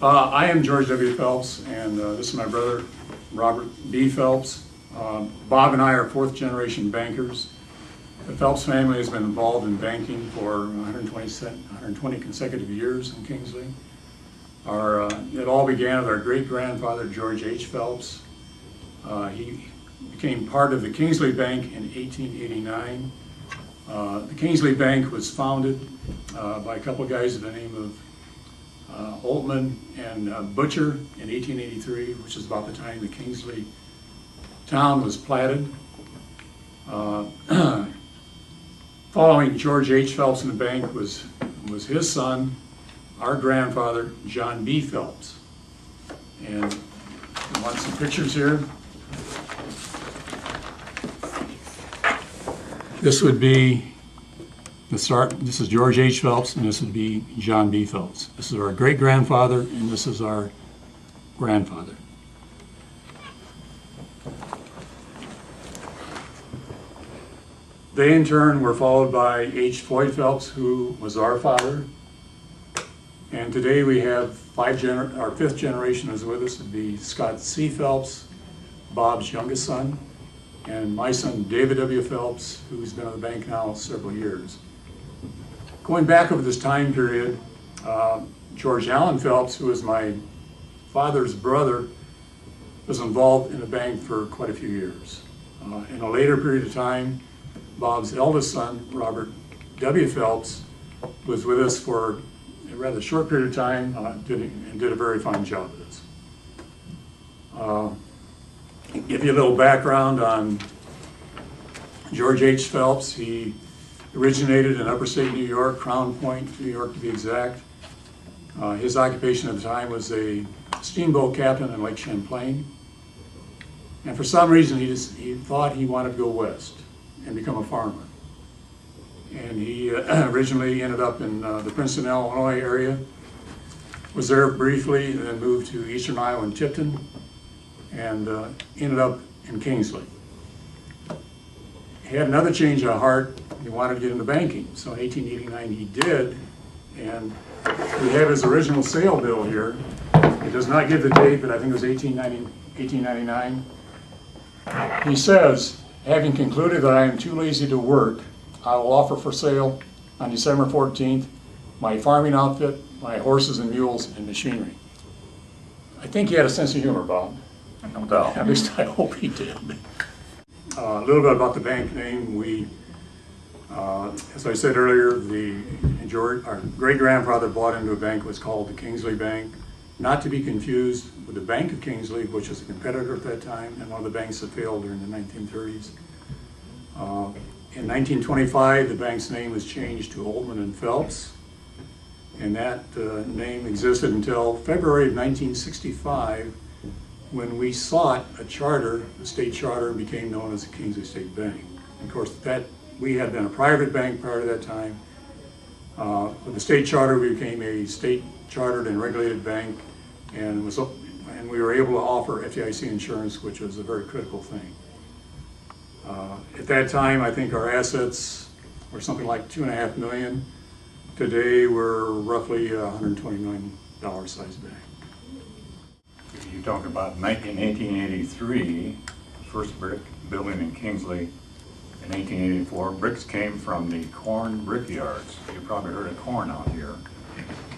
I am George W. Phelps, and this is my brother, Robert B. Phelps. Bob and I are fourth-generation bankers. The Phelps family has been involved in banking for 120 consecutive years in Kingsley. It all began with our great-grandfather, George H. Phelps. He became part of the Kingsley Bank in 1889. The Kingsley Bank was founded by a couple of guys by the name of Altman and Butcher in 1883, which is about the time the Kingsley town was platted. Following George H. Phelps in the bank was his son, our grandfather, John B. Phelps. And I want some pictures here. This would be the start. This is George H. Phelps, and this would be John B. Phelps. This is our great-grandfather, and this is our grandfather. They, in turn, were followed by H. Floyd Phelps, who was our father. And today we have our fifth generation is with us. It would be Scott C. Phelps, Bob's youngest son, and my son, David W. Phelps, who's been at the bank now several years. Going back over this time period, George Allen Phelps, who is my father's brother, was involved in the bank for quite a few years. In a later period of time, Bob's eldest son, Robert W. Phelps, was with us for a rather short period of time and did a very fine job with us. Give you a little background on George H. Phelps. He originated in upstate New York, Crown Point, New York to be exact. His occupation at the time was a steamboat captain in Lake Champlain. And for some reason he thought he wanted to go west and become a farmer. And he originally ended up in the Princeton, Illinois area, was there briefly, and then moved to Eastern Iowa and Tipton, and ended up in Kingsley. He had another change of heart. He wanted to get into banking. So in 1889 he did, and we have his original sale bill here. It does not give the date, but I think it was 1899. He says, "Having concluded that I am too lazy to work, I will offer for sale on December 14th my farming outfit, my horses and mules and machinery." I think he had a sense of humor, Bob. No doubt. At least I hope he did. A little bit about the bank name. As I said earlier, our great-grandfather bought into a bank that was called the Kingsley Bank, not to be confused with the Bank of Kingsley, which was a competitor at that time and one of the banks that failed during the 1930s. In 1925, the bank's name was changed to Altman and Phelps, and that name existed until February of 1965, when we sought a charter, a state charter, and became known as the Kingsley State Bank. Of course, we had been a private bank prior to that time. With the state charter, we became a state chartered and regulated bank, and we were able to offer FDIC insurance, which was a very critical thing. At that time, I think our assets were something like $2.5 million. Today, we're roughly $120 million size bank. You talk about 1883, first brick building in Kingsley. In 1884, bricks came from the corn brick yards. You probably heard of corn out here.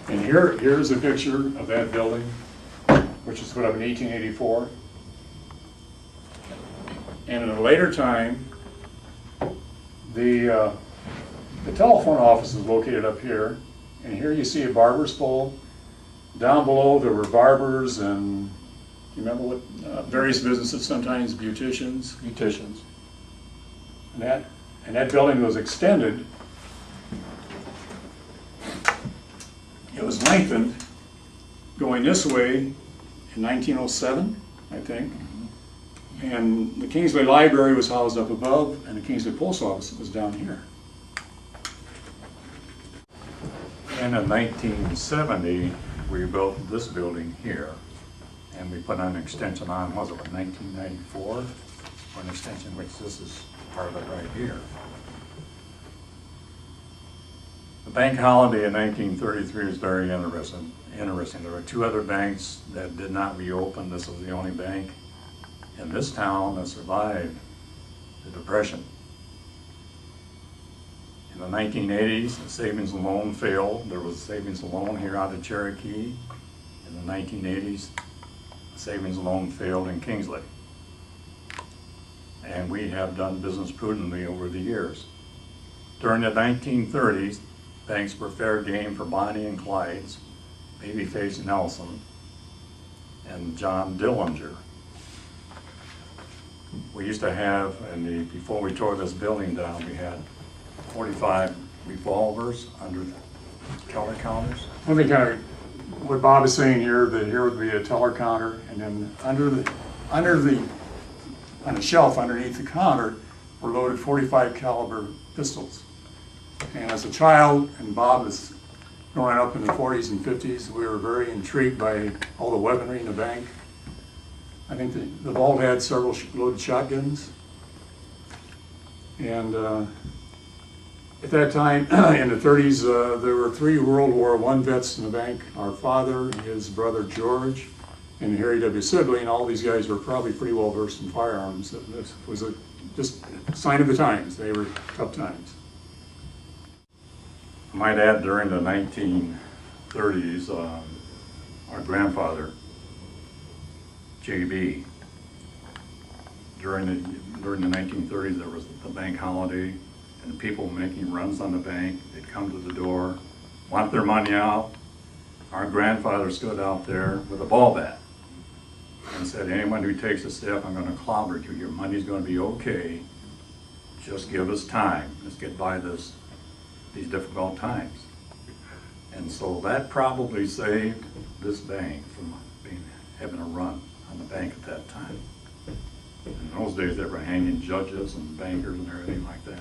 And here's a picture of that building, which was put up in 1884. And at a later time, the telephone office is located up here. And here you see a barber's pole. Down below there were barbers and, you remember what, various businesses, sometimes beauticians. And that building was extended. It was lengthened going this way in 1907, I think. And the Kingsley Library was housed up above, and the Kingsley Post Office was down here. And in 1970, we built this building here, and we put an extension on, was it 1994? For an extension, which this is part of it right here. The bank holiday in 1933 is very interesting. interesting. There were two other banks that did not reopen. This was the only bank in this town that survived the Depression. In the 1980s, the savings and loan failed. There was a savings and loan here out of Cherokee. In the 1980s, the savings and loan failed in Kingsley. And we have done business prudently over the years. During the 1930s, banks were fair game for Bonnie and Clyde's, Babyface Nelson, and John Dillinger. We used to have, before we tore this building down, we had 45 revolvers under the teller counters. Let me kind of, what Bob is saying here, that here would be a teller counter, and then on a shelf underneath the counter were loaded 45 caliber pistols. And as a child, and Bob is growing up in the 40s and 50s, we were very intrigued by all the weaponry in the bank. I think the vault had several loaded shotguns. And at that time, in the 30s, there were 3 World War I vets in the bank. Our father, his brother George, and Harry W. Sibley, and all these guys were probably pretty well versed in firearms. This was just a sign of the times. They were tough times. I might add, during the 1930s, our grandfather, J.B., during the 1930s, there was the bank holiday, and people making runs on the bank. They'd come to the door, want their money out. Our grandfather stood out there with a ball bat and said, anyone who takes a step, I'm going to clobber you. Your money's going to be okay. Just give us time. Let's get by these difficult times. And so that probably saved this bank from having a run on the bank at that time. In those days, they were hanging judges and bankers and everything like that.